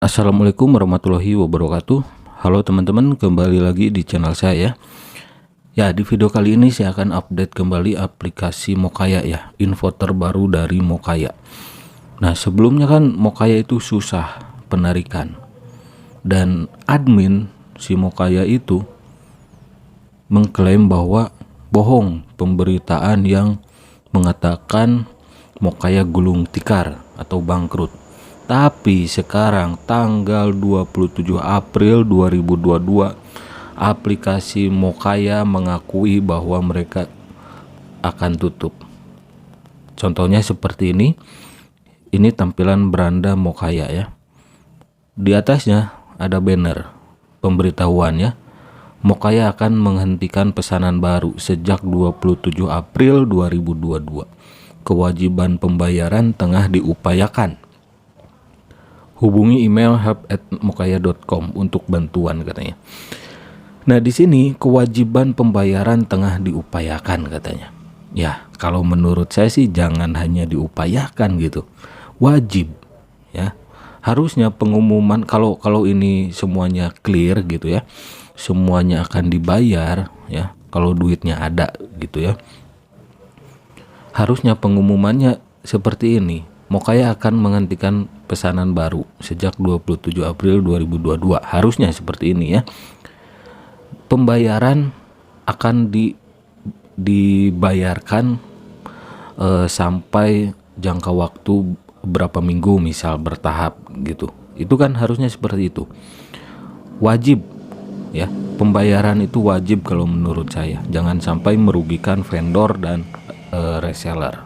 Assalamualaikum warahmatullahi wabarakatuh. Halo teman-teman, kembali lagi di channel saya. Ya, di video kali ini saya akan update kembali aplikasi Mokaya ya, info terbaru dari Mokaya. Nah, sebelumnya kan Mokaya itu susah penarikan. Dan admin si Mokaya itu mengklaim bahwa bohong pemberitaan yang mengatakan Mokaya gulung tikar atau bangkrut. Tapi sekarang tanggal 27 April 2022 aplikasi Mokaya mengakui bahwa mereka akan tutup. Contohnya seperti ini. Ini tampilan beranda Mokaya ya. Di atasnya ada banner pemberitahuan ya. Mokaya akan menghentikan pesanan baru sejak 27 April 2022. Kewajiban pembayaran tengah diupayakan. Hubungi email help@mokaya.com untuk bantuan katanya. Nah, di sini kewajiban pembayaran tengah diupayakan katanya. Ya, kalau menurut saya sih jangan hanya diupayakan gitu. Wajib ya. Harusnya pengumuman kalau ini semuanya clear gitu ya. Semuanya akan dibayar ya. Kalau duitnya ada gitu ya. Harusnya pengumumannya seperti ini. Mokaya akan menghentikan pesanan baru sejak 27 April 2022. Harusnya seperti ini ya. Pembayaran akan dibayarkan sampai jangka waktu berapa minggu, misal bertahap gitu. Itu kan harusnya seperti itu. Wajib ya, pembayaran itu wajib kalau menurut saya. Jangan sampai merugikan vendor dan reseller.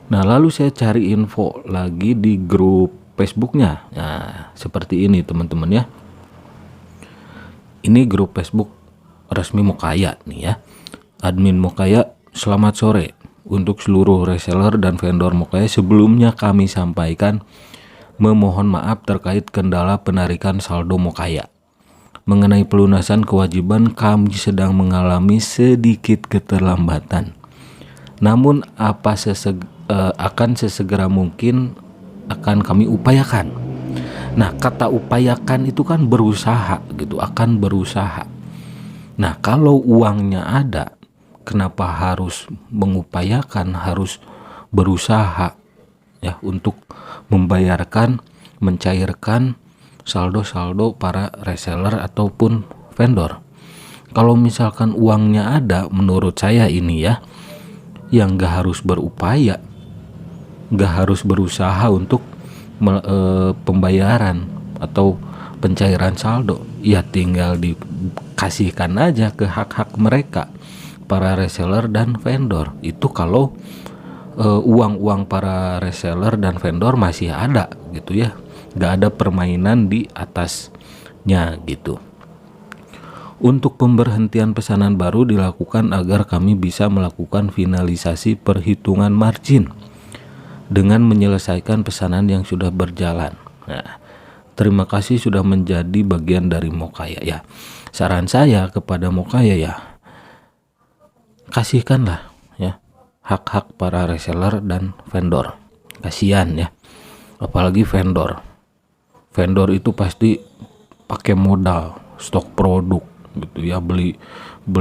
Nah, lalu saya cari info lagi di grup Facebooknya. Nah, seperti ini teman-teman ya. Ini grup Facebook resmi Mokaya nih ya. Admin Mokaya, selamat sore. Untuk seluruh reseller dan vendor Mokaya, sebelumnya kami sampaikan memohon maaf terkait kendala penarikan saldo Mokaya. Mengenai pelunasan kewajiban, kami sedang mengalami sedikit keterlambatan. Namun akan sesegera mungkin akan kami upayakan. Nah, kata upayakan itu kan berusaha gitu, akan berusaha. Nah, kalau uangnya ada, kenapa harus mengupayakan, harus berusaha ya untuk membayarkan, mencairkan saldo-saldo para reseller ataupun vendor. Kalau misalkan uangnya ada, menurut saya ini ya, yang gak harus berupaya, gak harus berusaha untuk pembayaran atau pencairan saldo, ya tinggal dikasihkan aja ke hak-hak mereka, para reseller dan vendor. Itu kalau uang-uang para reseller dan vendor masih ada gitu ya, gak ada permainan di atasnya gitu. Untuk pemberhentian pesanan baru dilakukan agar kami bisa melakukan finalisasi perhitungan margin dengan menyelesaikan pesanan yang sudah berjalan. Nah, terima kasih sudah menjadi bagian dari Mokaya ya. Saran saya kepada Mokaya ya, kasihkanlah ya hak-hak para reseller dan vendor. Kasihan ya, apalagi vendor. Vendor itu pasti pakai modal, stok produk gitu ya, beli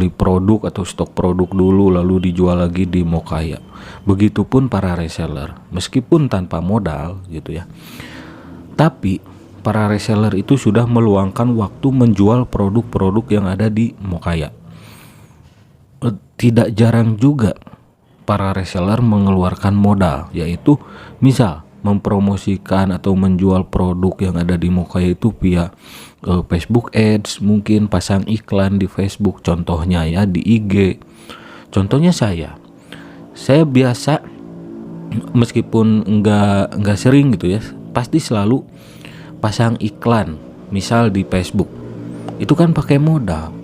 produk atau stok produk dulu lalu dijual lagi di Mokaya. Begitupun para reseller, meskipun tanpa modal gitu ya. Tapi para reseller itu sudah meluangkan waktu menjual produk-produk yang ada di Mokaya. Tidak jarang juga para reseller mengeluarkan modal, yaitu misal mempromosikan atau menjual produk yang ada di Mokaya itu via Facebook Ads, mungkin pasang iklan di Facebook, contohnya ya di IG. Contohnya saya biasa, meskipun enggak sering gitu ya, pasti selalu pasang iklan misal di Facebook. Itu kan pakai modal,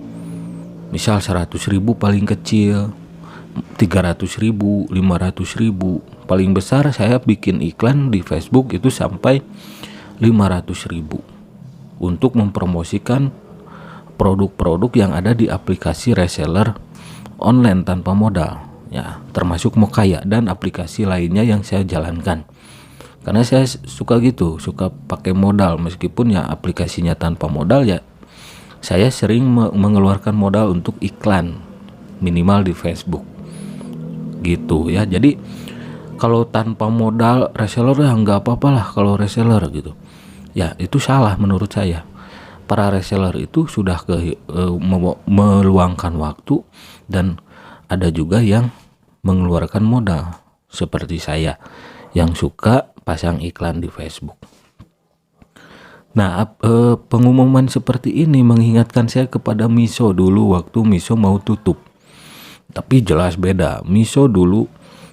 misal 100.000 paling kecil, 300.000, 500.000. Paling besar saya bikin iklan di Facebook itu sampai 500.000 untuk mempromosikan produk-produk yang ada di aplikasi reseller online tanpa modal ya, termasuk Mokaya dan aplikasi lainnya yang saya jalankan. Karena saya suka gitu, suka pakai modal meskipun ya aplikasinya tanpa modal ya. Saya sering mengeluarkan modal untuk iklan minimal di Facebook gitu ya. Jadi kalau tanpa modal reseller ya nggak apa-apa lah kalau reseller gitu. Ya itu salah menurut saya. Para reseller itu sudah meluangkan waktu, dan ada juga yang mengeluarkan modal seperti saya yang suka pasang iklan di Facebook. Nah, pengumuman seperti ini mengingatkan saya kepada Miso dulu waktu Miso mau tutup. Tapi jelas beda. Miso dulu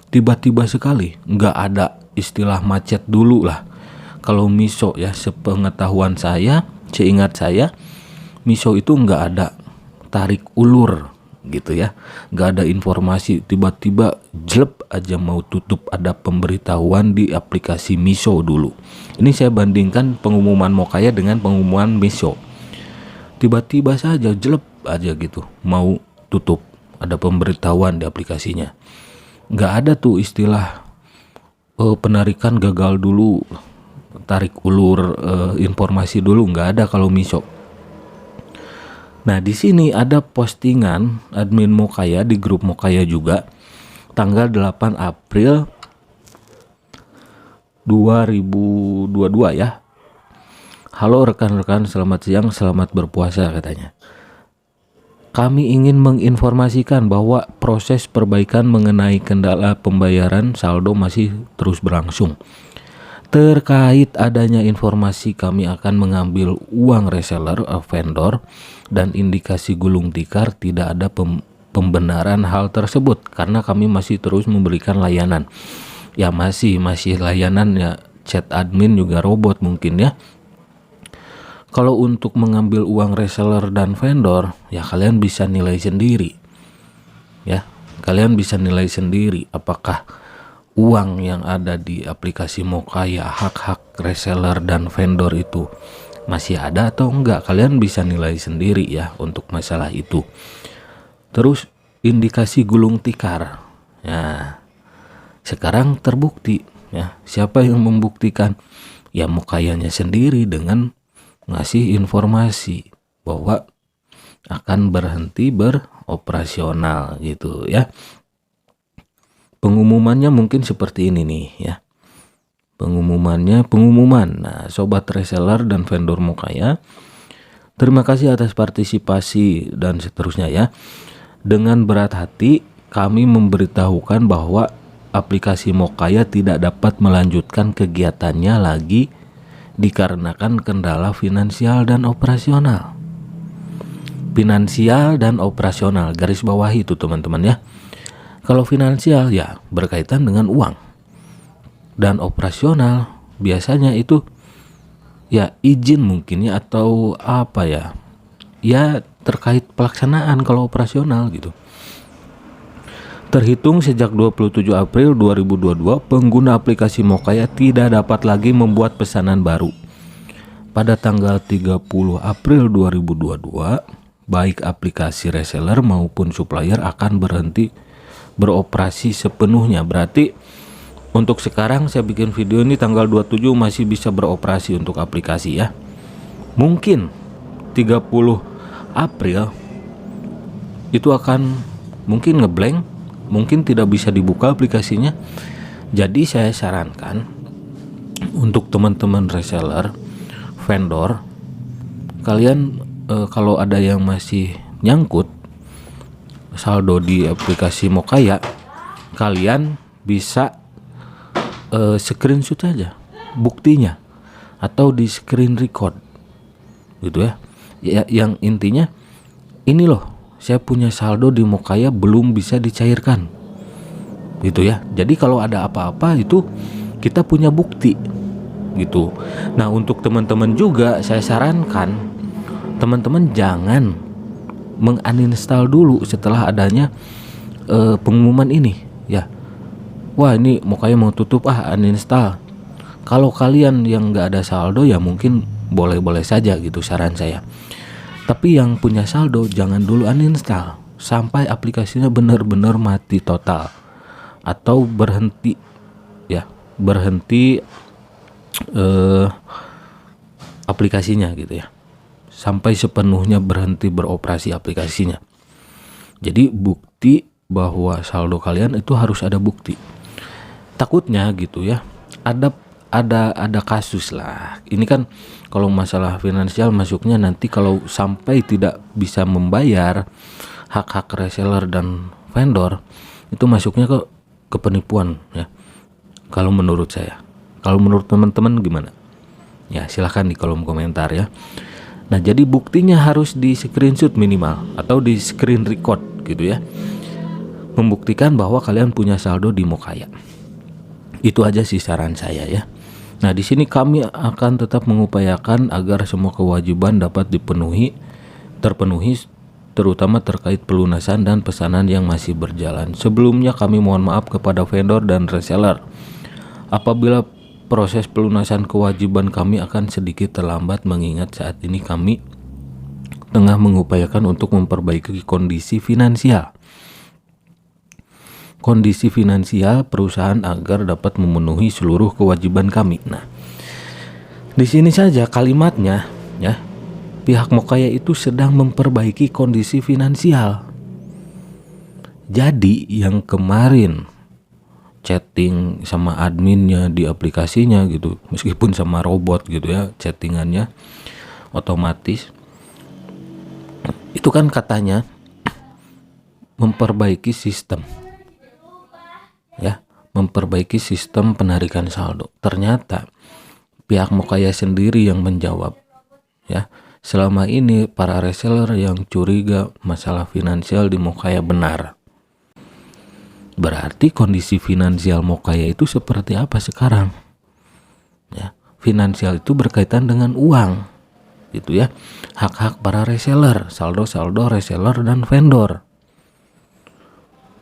tiba-tiba sekali, nggak ada istilah macet dulu lah. Kalau Miso ya, sepengetahuan saya, seingat saya, Miso itu nggak ada tarik ulur gitu ya, nggak ada informasi tiba-tiba jelep aja mau tutup, ada pemberitahuan di aplikasi Miso dulu. Ini saya bandingkan pengumuman Mokaya dengan pengumuman Miso, tiba-tiba saja jelep aja gitu mau tutup, ada pemberitahuan di aplikasinya. Nggak ada tuh istilah penarikan gagal dulu, tarik ulur informasi dulu, nggak ada kalau Miso. Nah, di sini ada postingan admin Mokaya di grup Mokaya juga tanggal 8 April 2022 ya. Halo rekan-rekan, selamat siang, selamat berpuasa katanya. Kami ingin menginformasikan bahwa proses perbaikan mengenai kendala pembayaran saldo masih terus berlangsung. Terkait adanya informasi kami akan mengambil uang reseller vendor dan indikasi gulung tikar, tidak ada pembenaran hal tersebut karena kami masih terus memberikan layanan. Ya masih layanan ya, chat admin juga robot mungkin ya. Kalau untuk mengambil uang reseller dan vendor ya kalian bisa nilai sendiri. Ya, kalian bisa nilai sendiri apakah uang yang ada di aplikasi Mokaya, hak-hak reseller dan vendor itu masih ada atau enggak. Kalian bisa nilai sendiri ya untuk masalah itu. Terus indikasi gulung tikar. Nah, sekarang terbukti ya. Siapa yang membuktikan? Ya Mokayanya sendiri dengan ngasih informasi bahwa akan berhenti beroperasional gitu ya. Pengumumannya mungkin seperti ini nih ya. Pengumuman. Nah, sobat reseller dan vendor Mokaya, terima kasih atas partisipasi dan seterusnya ya. Dengan berat hati kami memberitahukan bahwa aplikasi Mokaya tidak dapat melanjutkan kegiatannya lagi dikarenakan kendala finansial dan operasional. Finansial dan operasional, garis bawahi itu teman-teman ya. Kalau finansial ya berkaitan dengan uang, dan operasional biasanya itu ya izin mungkin ya, atau apa ya, ya terkait pelaksanaan kalau operasional gitu. Terhitung sejak 27 April 2022 pengguna aplikasi Mokaya tidak dapat lagi membuat pesanan baru. Pada tanggal 30 April 2022 baik aplikasi reseller maupun supplier akan berhenti beroperasi sepenuhnya. Berarti untuk sekarang saya bikin video ini tanggal 27 masih bisa beroperasi untuk aplikasi ya. Mungkin 30 April itu akan mungkin ngeblank, mungkin tidak bisa dibuka aplikasinya. Jadi saya sarankan untuk teman-teman reseller, vendor, kalian kalau ada yang masih nyangkut saldo di aplikasi Mokaya, kalian bisa screenshot aja buktinya atau di screen record gitu ya. Yang intinya ini loh, saya punya saldo di Mokaya belum bisa dicairkan gitu ya. Jadi kalau ada apa-apa itu kita punya bukti gitu. Nah, untuk teman-teman juga saya sarankan teman-teman jangan menguninstall dulu setelah adanya pengumuman ini ya. Wah, ini Mokaya mau tutup, uninstall. Kalau kalian yang nggak ada saldo ya mungkin boleh-boleh saja gitu saran saya. Tapi yang punya saldo jangan dulu uninstall sampai aplikasinya benar-benar mati total atau berhenti ya, berhenti aplikasinya gitu ya, sampai sepenuhnya berhenti beroperasi aplikasinya. Jadi bukti bahwa saldo kalian itu harus ada bukti. Takutnya gitu ya, ada kasus lah. Ini kan kalau masalah finansial masuknya nanti kalau sampai tidak bisa membayar hak-hak reseller dan vendor, itu masuknya ke penipuan ya. Kalau menurut saya. Kalau menurut teman-teman gimana? Ya silahkan di kolom komentar ya. Nah jadi buktinya harus di screenshot minimal atau di screen record gitu ya, membuktikan bahwa kalian punya saldo di Mokaya. Itu aja sih saran saya ya. Nah di sini kami akan tetap mengupayakan agar semua kewajiban dapat terpenuhi, terutama terkait pelunasan dan pesanan yang masih berjalan. Sebelumnya kami mohon maaf kepada vendor dan reseller apabila proses pelunasan kewajiban kami akan sedikit terlambat, mengingat saat ini kami tengah mengupayakan untuk memperbaiki kondisi finansial perusahaan agar dapat memenuhi seluruh kewajiban kami. Nah, di sini saja kalimatnya ya. Pihak Mokaya itu sedang memperbaiki kondisi finansial. Jadi yang kemarin chatting sama adminnya di aplikasinya gitu, meskipun sama robot gitu ya, chattingannya otomatis, itu kan katanya memperbaiki sistem ya, memperbaiki sistem penarikan saldo. Ternyata pihak Mokaya sendiri yang menjawab ya, selama ini para reseller yang curiga masalah finansial di Mokaya benar. Berarti kondisi finansial Mokaya itu seperti apa sekarang ya? Finansial itu berkaitan dengan uang gitu ya, hak-hak para reseller, saldo-saldo reseller dan vendor.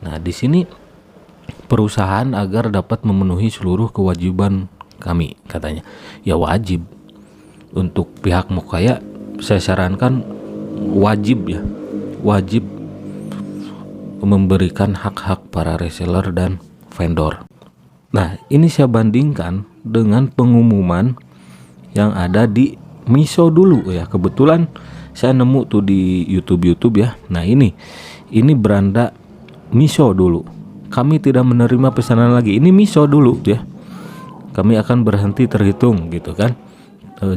Nah di sini perusahaan agar dapat memenuhi seluruh kewajiban kami katanya. Ya wajib untuk pihak Mokaya, saya sarankan wajib memberikan hak-hak para reseller dan vendor. Nah ini saya bandingkan dengan pengumuman yang ada di Miso dulu ya. Kebetulan saya nemu tuh di YouTube ya. Nah ini beranda Miso dulu. Kami tidak menerima pesanan lagi. Ini Miso dulu ya. Kami akan berhenti terhitung gitu kan,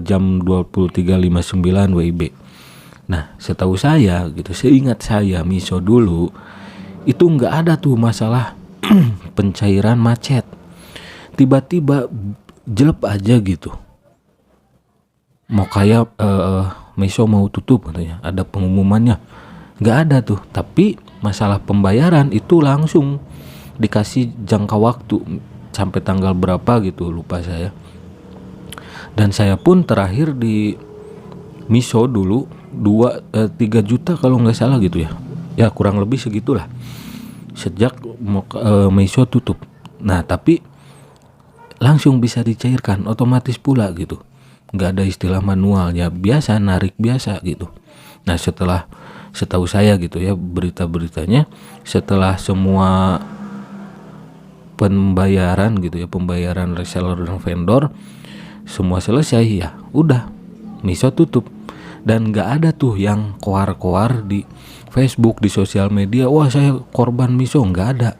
jam 23.59 WIB. Nah setahu saya gitu, seingat saya Miso dulu itu nggak ada tuh masalah pencairan macet. Tiba-tiba jelek aja gitu, mau kayak Miso mau tutup katanya, ada pengumumannya. Nggak ada tuh. Tapi masalah pembayaran itu langsung dikasih jangka waktu sampai tanggal berapa gitu, lupa saya. Dan saya pun terakhir di Miso dulu 3 juta kalau nggak salah gitu ya. Ya kurang lebih segitulah sejak Miso tutup. Nah tapi langsung bisa dicairkan otomatis pula gitu, nggak ada istilah manual ya, biasa narik biasa gitu. Nah setelah setahu saya gitu ya, berita-beritanya setelah semua pembayaran gitu ya, pembayaran reseller dan vendor semua selesai ya udah Miso tutup. Dan nggak ada tuh yang koar-koar di Facebook, di sosial media, wah saya korban Miso. Nggak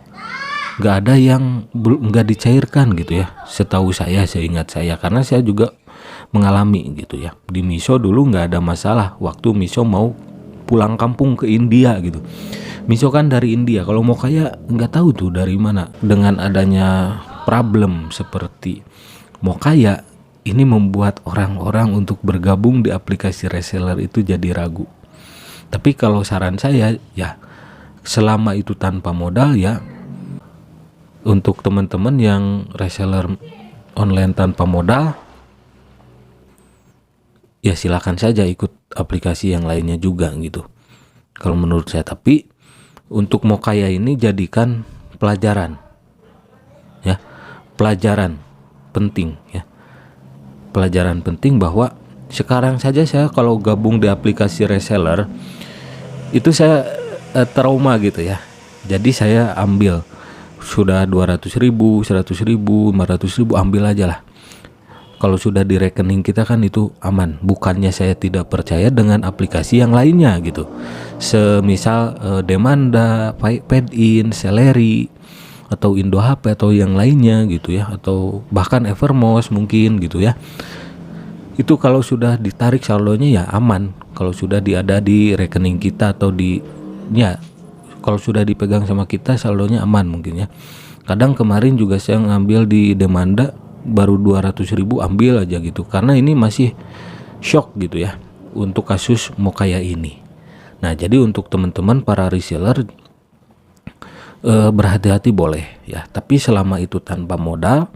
ada yang nggak dicairkan gitu ya, setahu saya, seingat saya, karena saya juga mengalami gitu ya. Di Miso dulu nggak ada masalah waktu Miso mau pulang kampung ke India gitu. Miso kan dari India, kalau mau kaya nggak tahu tuh dari mana. Dengan adanya problem seperti mau kaya ini membuat orang-orang untuk bergabung di aplikasi reseller itu jadi ragu. Tapi kalau saran saya ya, selama itu tanpa modal ya, untuk teman-teman yang reseller online tanpa modal ya silakan saja ikut aplikasi yang lainnya juga gitu kalau menurut saya. Tapi untuk Mokaya ini jadikan pelajaran ya, pelajaran penting ya, pelajaran penting bahwa sekarang saja saya kalau gabung di aplikasi reseller itu saya trauma gitu ya. Jadi saya ambil sudah 200.000, 100.000, 500.000 ambil aja lah. Kalau sudah di rekening kita kan itu aman. Bukannya saya tidak percaya dengan aplikasi yang lainnya gitu. Semisal Demanda, Paydin, Celery, atau Indo HP atau yang lainnya gitu ya, atau bahkan Evermost mungkin gitu ya. Itu kalau sudah ditarik saldonya ya aman. Kalau sudah ada di rekening kita atau kalau sudah dipegang sama kita saldonya aman mungkin ya. Kadang kemarin juga saya ngambil di Demanda baru 200.000 ambil aja gitu, karena ini masih shock gitu ya untuk kasus Mokaya ini. Nah, jadi untuk teman-teman para reseller berhati-hati boleh ya, tapi selama itu tanpa modal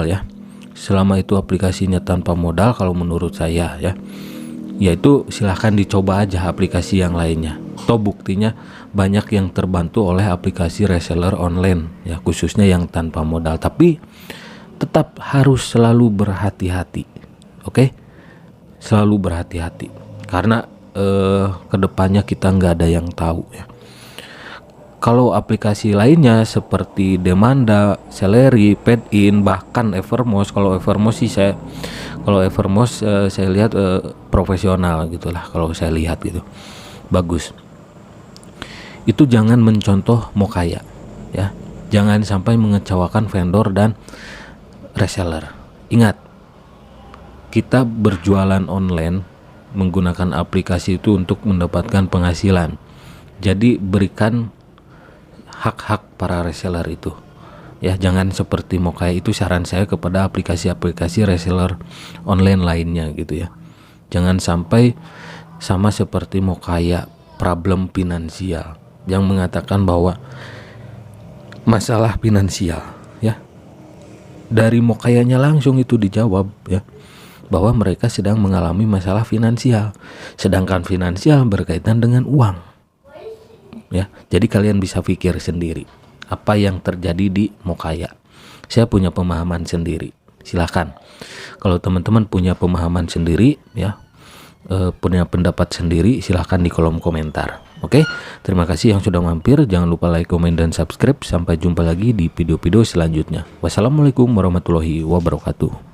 ya, selama itu aplikasinya tanpa modal, kalau menurut saya ya, yaitu silahkan dicoba aja aplikasi yang lainnya. Toh buktinya banyak yang terbantu oleh aplikasi reseller online ya, khususnya yang tanpa modal. Tapi tetap harus selalu berhati-hati, oke? Selalu berhati-hati karena kedepannya kita nggak ada yang tahu ya. Kalau aplikasi lainnya seperti Demanda, Celery, Paydin, bahkan Evermost, kalau Evermost saya lihat profesional gitulah, kalau saya lihat gitu bagus. Itu jangan mencontoh Mokaya ya, jangan sampai mengecewakan vendor dan reseller. Ingat, kita berjualan online menggunakan aplikasi itu untuk mendapatkan penghasilan. Jadi berikan hak-hak para reseller itu ya, jangan seperti Mokaya. Itu saran saya kepada aplikasi-aplikasi reseller online lainnya gitu ya. Jangan sampai sama seperti Mokaya, problem finansial, yang mengatakan bahwa masalah finansial ya, dari Mokayanya langsung itu dijawab ya, bahwa mereka sedang mengalami masalah finansial, sedangkan finansial berkaitan dengan uang ya. Jadi kalian bisa pikir sendiri apa yang terjadi di Mokaya. Saya punya pemahaman sendiri. Silakan kalau teman-teman punya pemahaman sendiri ya, punya pendapat sendiri, silahkan di kolom komentar. Oke, terima kasih yang sudah mampir. Jangan lupa like, komen, dan subscribe. Sampai jumpa lagi di video-video selanjutnya. Wassalamualaikum warahmatullahi wabarakatuh.